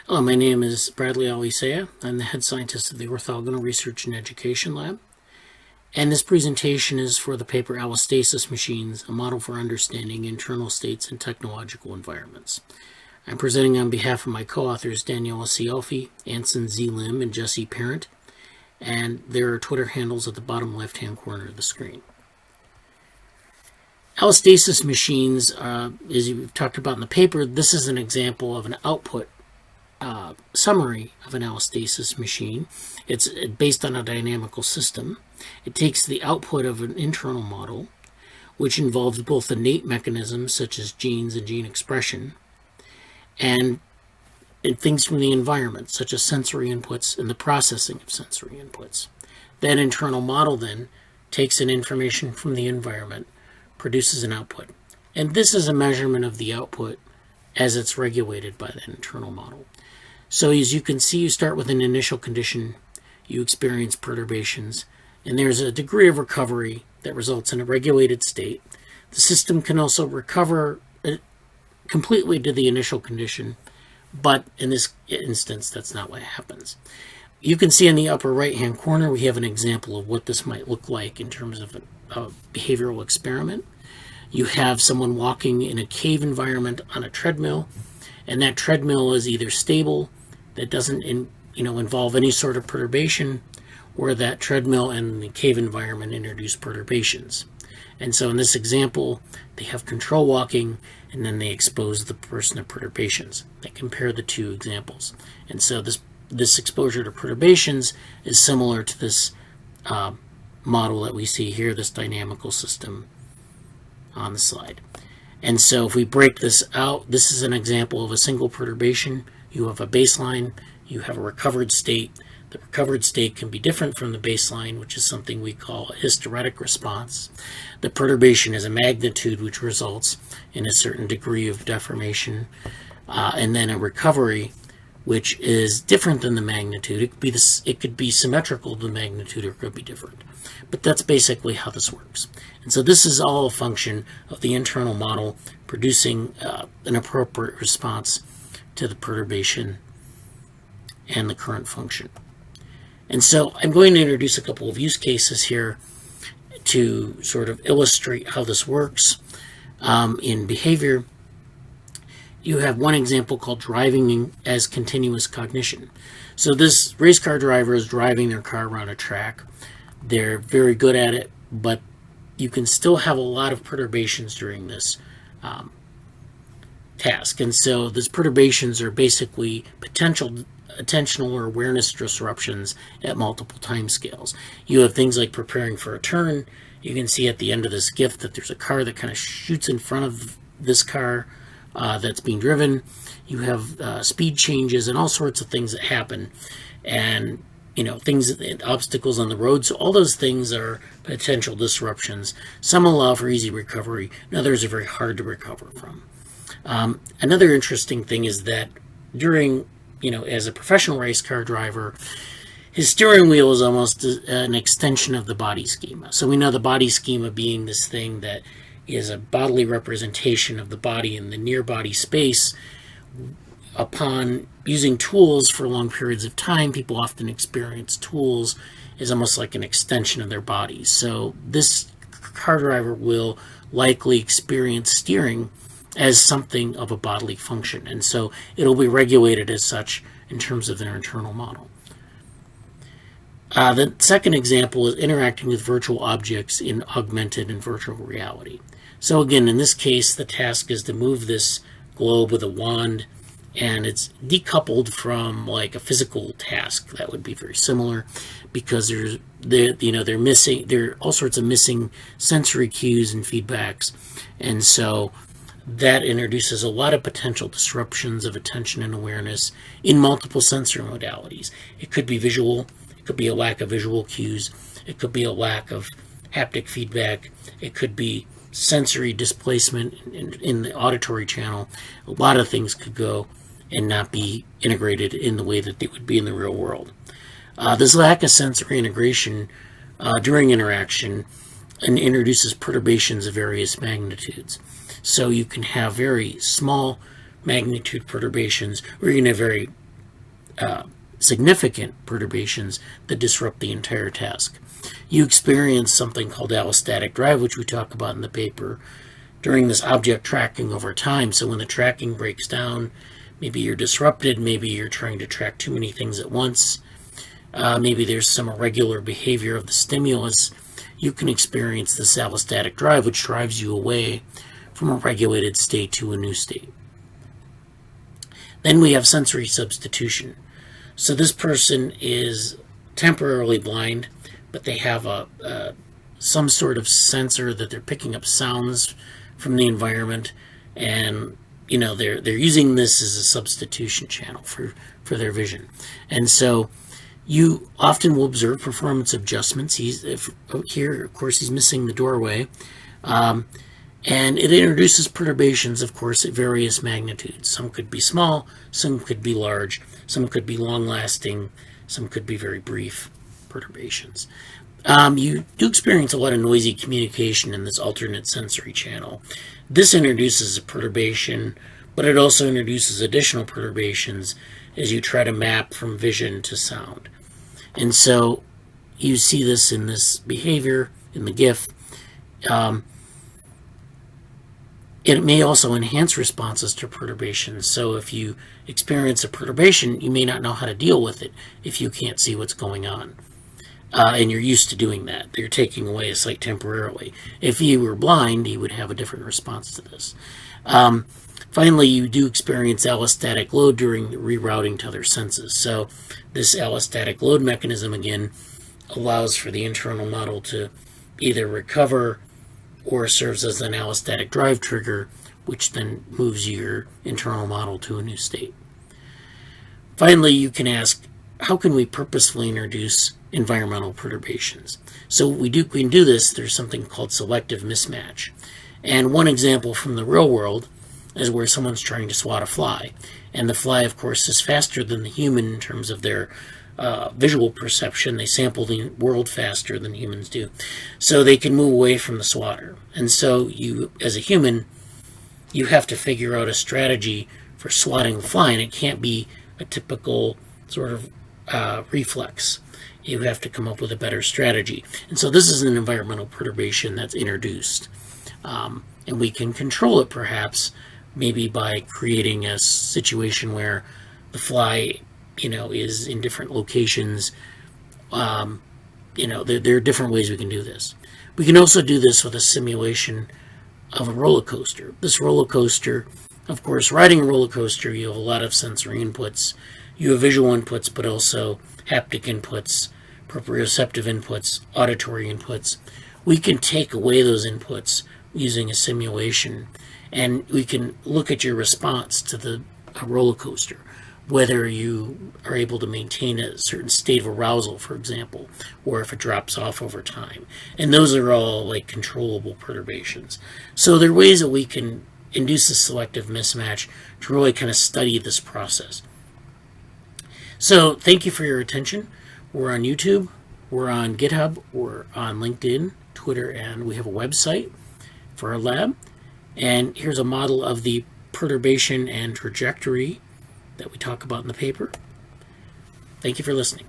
Hello, my name is Bradley Alisea. I'm the head scientist of the Orthogonal Research and Education Lab. And this presentation is for the paper Allostasis Machines, a model for understanding internal states in technological environments. I'm presenting on behalf of my co-authors Daniela Cialfi, Anson Z. Lim, and Jesse Parent, and there are Twitter handles at the bottom left-hand corner of the screen. Allostasis Machines, as we've talked about in the paper, this is an example of an output summary of an allostasis machine. It's based on a dynamical system. It takes the output of an internal model, which involves both innate mechanisms such as genes and gene expression, and things from the environment, such as sensory inputs and the processing of sensory inputs. That internal model then takes in information from the environment, produces an output. And this is a measurement of the output as it's regulated by that internal model. So as you can see, you start with an initial condition, you experience perturbations, and there's a degree of recovery that results in a regulated state. The system can also recover completely to the initial condition, but in this instance, that's not what happens. You can see in the upper right-hand corner, we have an example of what this might look like in terms of a behavioral experiment. You have someone walking in a cave environment on a treadmill, and that treadmill is either stable, that doesn't involve any sort of perturbation, or that treadmill and the cave environment introduce perturbations. And so in this example, they have control walking, and then they expose the person to perturbations. They compare the two examples. And so this exposure to perturbations is similar to this model that we see here, this dynamical system on the slide. And so if we break this out, this is an example of a single perturbation. You have a baseline, you have a recovered state. The recovered state can be different from the baseline, which is something we call a hysteretic response. The perturbation is a magnitude which results in a certain degree of deformation, and then a recovery which is different than the magnitude. It could be symmetrical to the magnitude, or it could be different. But that's basically how this works. And so this is all a function of the internal model producing an appropriate response to the perturbation and the current function. And so I'm going to introduce a couple of use cases here to sort of illustrate how this works in behavior. You have one example called driving as continuous cognition. So this race car driver is driving their car around a track. They're very good at it, but you can still have a lot of perturbations during this task. And so these perturbations are basically potential attentional or awareness disruptions at multiple time scales. You have things like preparing for a turn. You can see at the end of this GIF that there's a car that kind of shoots in front of this car that's being driven. You have speed changes and all sorts of things that happen, and obstacles on the road. So all those things are potential disruptions. Some allow for easy recovery, and others are very hard to recover from. Another interesting thing is that during, as a professional race car driver, his steering wheel is almost an extension of the body schema. So we know the body schema being this thing that is a bodily representation of the body in the near body space. Upon using tools for long periods of time, people often experience tools as almost like an extension of their bodies. So this car driver will likely experience steering as something of a bodily function. And so it'll be regulated as such in terms of their internal model. The second example is interacting with virtual objects in augmented and virtual reality. So again, in this case, the task is to move this globe with a wand, and it's decoupled from like a physical task that would be very similar, because there are all sorts of missing sensory cues and feedbacks, and so that introduces a lot of potential disruptions of attention and awareness in multiple sensory modalities. It could be visual, it could be a lack of visual cues, it could be a lack of haptic feedback, it could be sensory displacement in the auditory channel. A lot of things could go and not be integrated in the way that they would be in the real world. This lack of sensory integration during interaction introduces perturbations of various magnitudes. So you can have very small magnitude perturbations, or you can have very significant perturbations that disrupt the entire task. You experience something called allostatic drive, which we talk about in the paper, during this object tracking over time. So when the tracking breaks down, maybe you're disrupted, maybe you're trying to track too many things at once, maybe there's some irregular behavior of the stimulus, you can experience this allostatic drive, which drives you away from a regulated state to a new state. Then we have sensory substitution. So this person is temporarily blind, but they have some sort of sensor that they're picking up sounds from the environment, and they're using this as a substitution channel for their vision. And so you often will observe performance adjustments. Here, of course, he's missing the doorway. And it introduces perturbations, of course, at various magnitudes. Some could be small, some could be large, some could be long-lasting, some could be very brief perturbations. You do experience a lot of noisy communication in this alternate sensory channel. This introduces a perturbation, but it also introduces additional perturbations as you try to map from vision to sound. And so you see this in this behavior, in the GIF. It may also enhance responses to perturbations. So if you experience a perturbation, you may not know how to deal with it if you can't see what's going on. And you're used to doing that. You're taking away a sight temporarily. If you were blind, you would have a different response to this. Finally, you do experience allostatic load during rerouting to other senses. So this allostatic load mechanism, again, allows for the internal model to either recover or serves as an allostatic drive trigger, which then moves your internal model to a new state. Finally, you can ask, how can we purposefully introduce environmental perturbations? So we can do this. There's something called selective mismatch. And one example from the real world is where someone's trying to swat a fly. And the fly, of course, is faster than the human in terms of their visual perception. They sample the world faster than humans do. So they can move away from the swatter. And so you, as a human, you have to figure out a strategy for swatting the fly, and it can't be a typical sort of reflex. You have to come up with a better strategy. And so this is an environmental perturbation that's introduced. And we can control it, perhaps, maybe by creating a situation where the fly is in different locations. There are different ways we can do this. We can also do this with a simulation of a roller coaster. This roller coaster, of course, riding a roller coaster, you have a lot of sensory inputs. You have visual inputs, but also haptic inputs, proprioceptive inputs, auditory inputs. We can take away those inputs using a simulation, and we can look at your response to a roller coaster, whether you are able to maintain a certain state of arousal, for example, or if it drops off over time. And those are all like controllable perturbations. So there are ways that we can induce a selective mismatch to really kind of study this process. So thank you for your attention. We're on YouTube, we're on GitHub, we're on LinkedIn, Twitter, and we have a website for our lab. And here's a model of the perturbation and trajectory that we talk about in the paper. Thank you for listening.